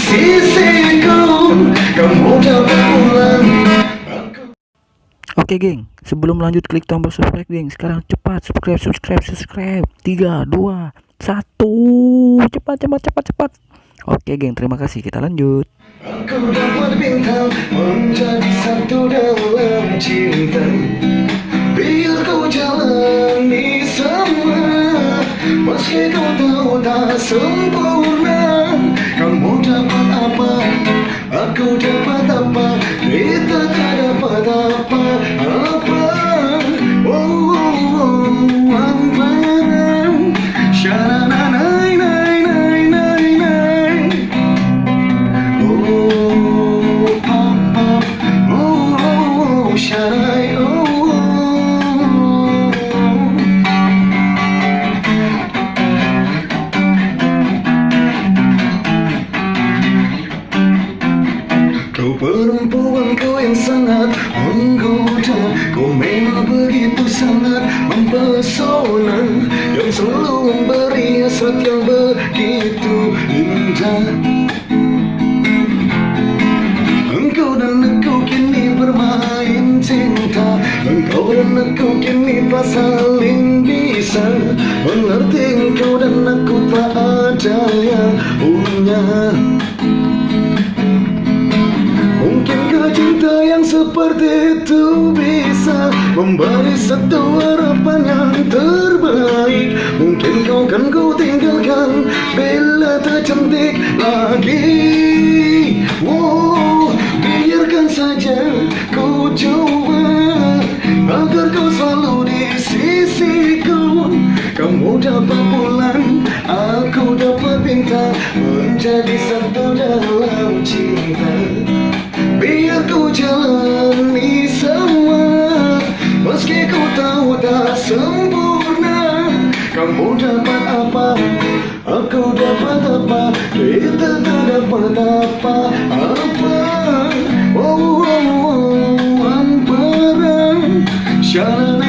sisiku, kamu dapat pulang. Oke geng, sebelum lanjut klik tombol subscribe geng. Sekarang cepat subscribe. 3, 2, 1. Cepat. Oke geng, terima kasih. Kita lanjut. Aku dapat bintang menjadi satu dalam cinta. Biar kau jalani semua, meski kau tahu tak sempurna. Kamu dapat apa, aku dapat apa, kita tak dapat apa-apa. Amparan, syarananai, nai. Syarai, kau perempuanku yang sangat menggoda. Kau memang begitu sangat mempesona, yang selalu memberi hasrat yang begitu indah. Engkau dan aku kini bermain cinta. Engkau dan aku kini tak saling bisa mengerti. Engkau dan aku tak ada yang punya. Mungkinkah cinta yang seperti itu bisa memberi satu harapan yang terbaik? Mungkin kau kan ku tinggalkan bila tak cantik lagi. Biarkan saja ku coba agar kau selalu di sisiku. Kamu dapat pulang, aku dapat bintang, menjadi satu dalam cinta. Biar ku jalani semua, meski ku tahu tak sempurna. Kamu dapat apa, aku dapat apa, kita tak dapat apa-apa. Amparan, syarat